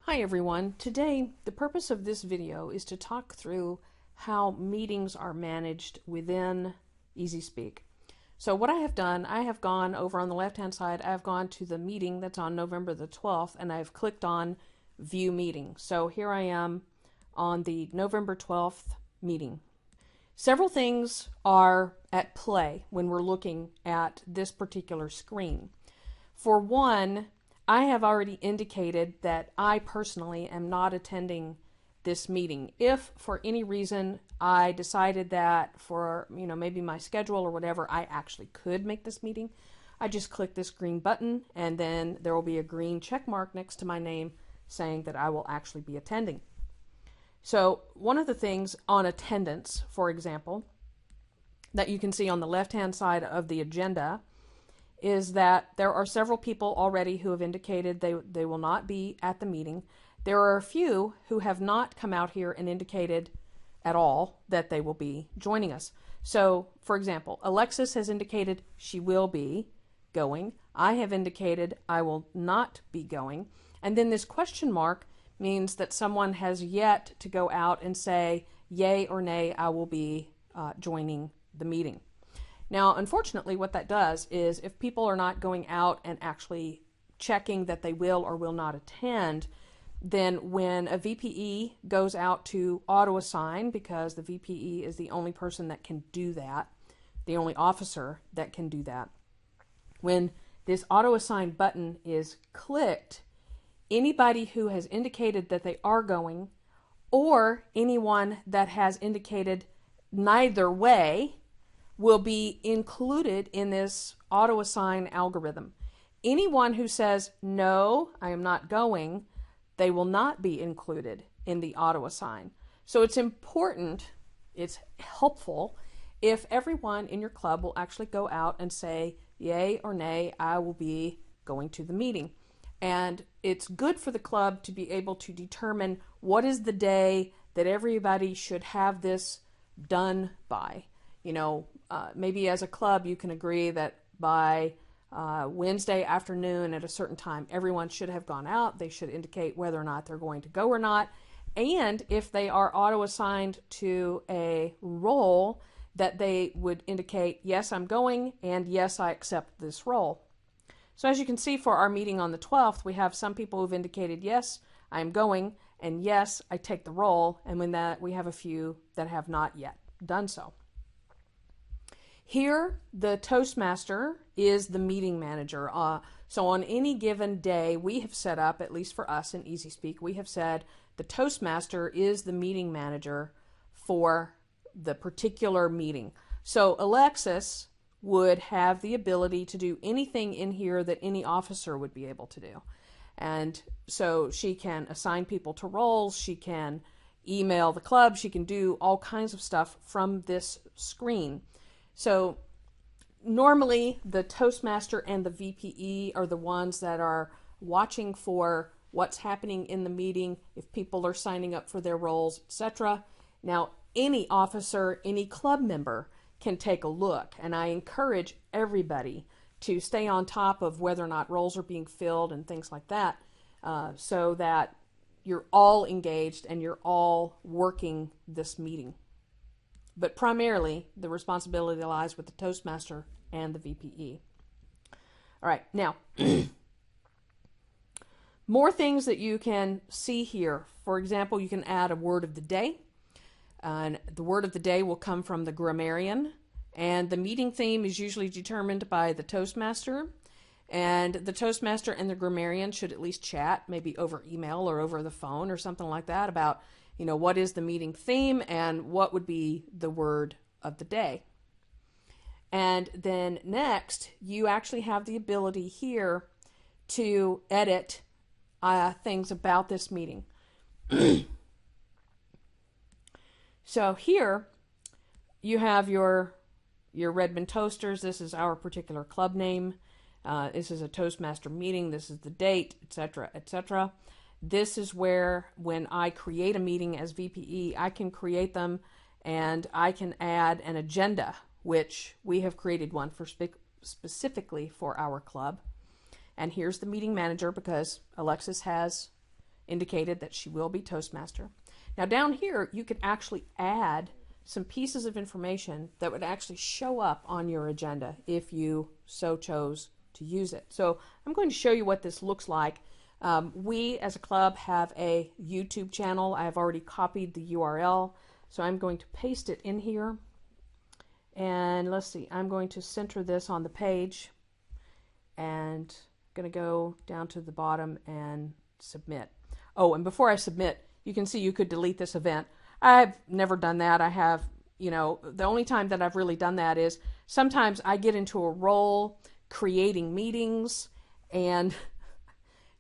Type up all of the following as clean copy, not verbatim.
Hi everyone. Today, the purpose of this video is to talk through how meetings are managed within EasySpeak. So what I have done, I have gone over on the left-hand side, I've gone to the meeting that's on November the 12th, and I've clicked on View Meeting. So here I am on the November 12th meeting. Several things are at play when we're looking at this particular screen. For one, I have already indicated that I personally am not attending this meeting. If for any reason I decided that for, maybe my schedule or whatever, I actually could make this meeting, I just click this green button and then there will be a green check mark next to my name saying that I will actually be attending. So one of the things on attendance, for example, that you can see on the left-hand side of the agenda is that there are several people already who have indicated they will not be at the meeting. There are a few who have not come out here and indicated at all that they will be joining us. So, for example, Alexis has indicated she will be going. I have indicated I will not be going. And then this question mark means that someone has yet to go out and say, yay or nay, I will be joining the meeting. Now, unfortunately, what that does is if people are not going out and actually checking that they will or will not attend, then when a VPE goes out to auto-assign, because the VPE is the only person that can do that, the only officer that can do that, when this auto-assign button is clicked, anybody who has indicated that they are going, or anyone that has indicated neither way, will be included in this auto-assign algorithm. Anyone who says, no, I am not going, they will not be included in the auto-assign. So it's important, it's helpful, if everyone in your club will actually go out and say, yay or nay, I will be going to the meeting. And it's good for the club to be able to determine what is the day that everybody should have this done by. Maybe as a club you can agree that by Wednesday afternoon at a certain time everyone should have gone out. They should indicate whether or not they're going to go or not. And if they are auto-assigned to a role, that they would indicate, yes, I'm going, and yes, I accept this role. So as you can see, for our meeting on the 12th, we have some people who've indicated, yes, I'm going, and yes, I take the role, and when that we have a few that have not yet done so. Here, the Toastmaster is the meeting manager. So on any given day, we have set up, at least for us in EasySpeak, we have said the Toastmaster is the meeting manager for the particular meeting. So Alexis would have the ability to do anything in here that any officer would be able to do. And so she can assign people to roles, she can email the club, she can do all kinds of stuff from this screen. So normally the Toastmaster and the VPE are the ones that are watching for what's happening in the meeting, if people are signing up for their roles, etc. Now, any officer, any club member can take a look, and I encourage everybody to stay on top of whether or not roles are being filled and things like that, so that you're all engaged and you're all working this meeting. But primarily, the responsibility lies with the Toastmaster and the VPE. All right, now, more things that you can see here. For example, you can add a word of the day. And the word of the day will come from the grammarian. And the meeting theme is usually determined by the Toastmaster. And the Toastmaster and the grammarian should at least chat, maybe over email or over the phone or something like that, about what is the meeting theme and what would be the word of the day. And then next, you actually have the ability here to edit things about this meeting. So here you have your Redmond Toasters. This is our particular club name. This is a Toastmaster meeting. This is the date, etc., etc. This is where, when I create a meeting as VPE, I can create them and I can add an agenda, which we have created one for specifically for our club. And here's the meeting manager, because Alexis has indicated that she will be Toastmaster. Now down here, you could actually add some pieces of information that would actually show up on your agenda if you so chose to use it. So I'm going to show you what this looks like. We as a club have a YouTube channel. I've already copied the URL, so I'm going to paste it in here. And let's see, I'm going to center this on the page and I'm going to go down to the bottom and submit. Oh, and before I submit, you can see you could delete this event. I've never done that. I have, the only time that I've really done that is sometimes I get into a role creating meetings, and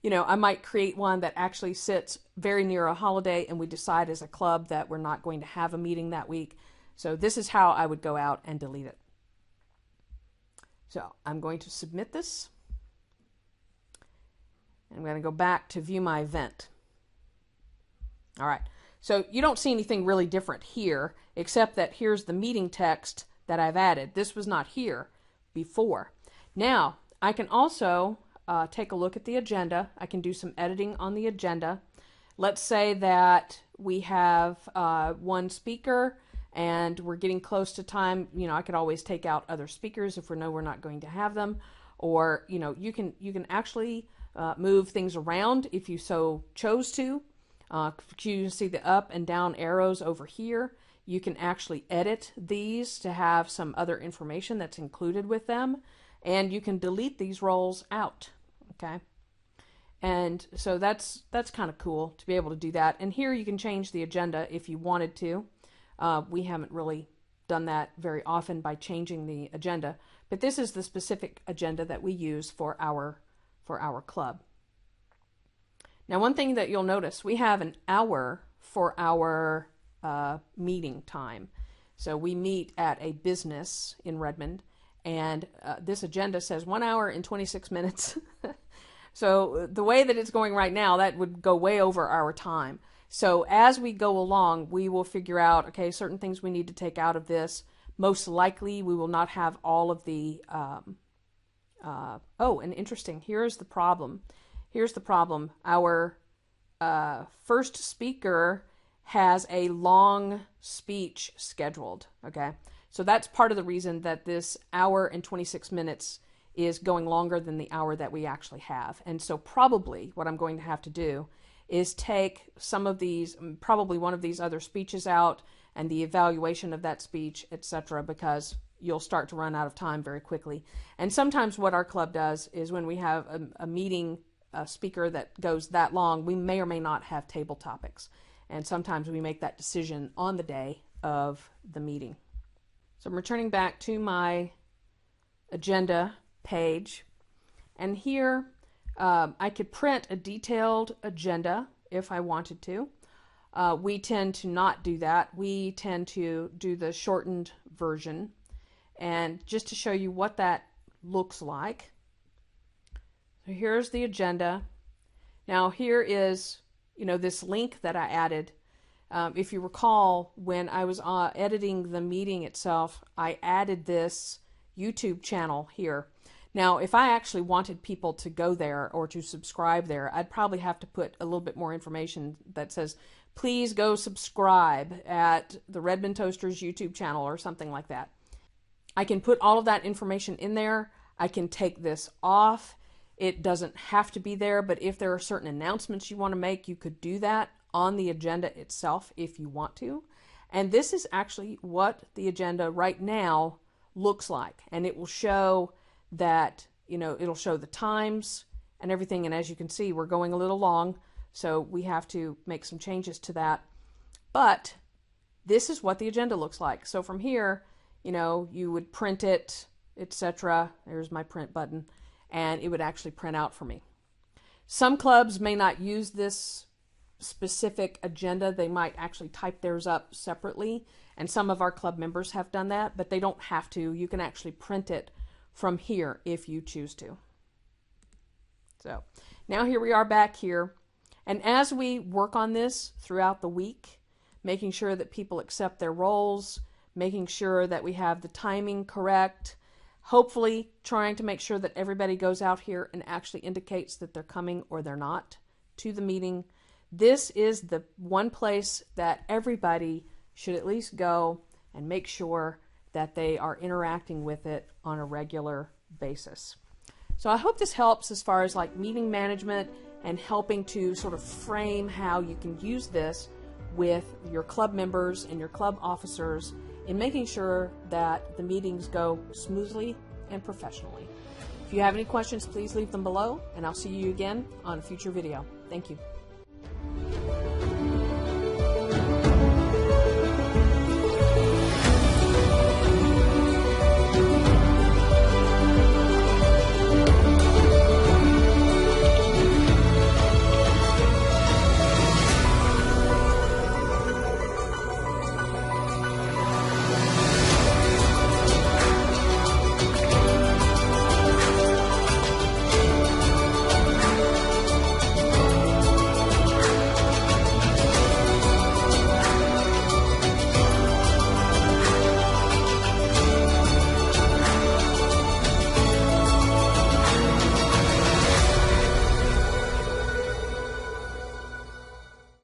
I might create one that actually sits very near a holiday, and we decide as a club that we're not going to have a meeting that week. So this is how I would go out and delete it. So I'm going to submit this. I'm going to go back to view my event. All right. So you don't see anything really different here, except that here's the meeting text that I've added. This was not here before. Now, I can also take a look at the agenda. I can do some editing on the agenda. Let's say that we have one speaker and we're getting close to time. I could always take out other speakers if we know we're not going to have them. Or, you can actually move things around if you so chose to. You can see the up and down arrows over here. You can actually edit these to have some other information that's included with them. And you can delete these roles out. Okay. And so that's kind of cool to be able to do that. And here you can change the agenda if you wanted to. We haven't really done that very often by changing the agenda, but this is the specific agenda that we use for our club. Now, one thing that you'll notice, we have an hour for our meeting time. So we meet at a business in Redmond, and this agenda says 1 hour and 26 minutes. So the way that it's going right now, that would go way over our time. So as we go along, we will figure out, okay, certain things we need to take out of this. Most likely, we will not have all of the, oh, and interesting, here's the problem. Here's the problem. Our first speaker has a long speech scheduled, okay? So that's part of the reason that this hour and 26 minutes is going longer than the hour that we actually have. And so probably what I'm going to have to do is take some of these, probably one of these other speeches out and the evaluation of that speech, etc., because you'll start to run out of time very quickly. And sometimes what our club does is when we have a meeting, a speaker that goes that long, we may or may not have table topics. And sometimes we make that decision on the day of the meeting. So I'm returning back to my agenda page. And here I could print a detailed agenda if I wanted to. We tend to not do that. We tend to do the shortened version. And just to show you what that looks like. So here's the agenda. Now here is, this link that I added. If you recall, when I was editing the meeting itself, I added this YouTube channel here. Now, if I actually wanted people to go there or to subscribe there, I'd probably have to put a little bit more information that says, please go subscribe at the Redmond Toasters YouTube channel or something like that. I can put all of that information in there. I can take this off. It doesn't have to be there, but if there are certain announcements you want to make, you could do that on the agenda itself if you want to. And this is actually what the agenda right now looks like. And it will show that, it'll show the times and everything. And as you can see, we're going a little long, so we have to make some changes to that. But this is what the agenda looks like. So from here, you would print it, etc. There's my print button, and it would actually print out for me. Some clubs may not use this specific agenda. They might actually type theirs up separately, and some of our club members have done that, but they don't have to. You can actually print it from here if you choose to. So now here we are back here, and as we work on this throughout the week, making sure that people accept their roles, making sure that we have the timing correct, hopefully trying to make sure that everybody goes out here and actually indicates that they're coming or they're not to the meeting, This is the one place that everybody should at least go and make sure that they are interacting with it on a regular basis. So I hope this helps as far as like meeting management and helping to sort of frame how you can use this with your club members and your club officers in making sure that the meetings go smoothly and professionally. If you have any questions, please leave them below, and I'll see you again on a future video. Thank you.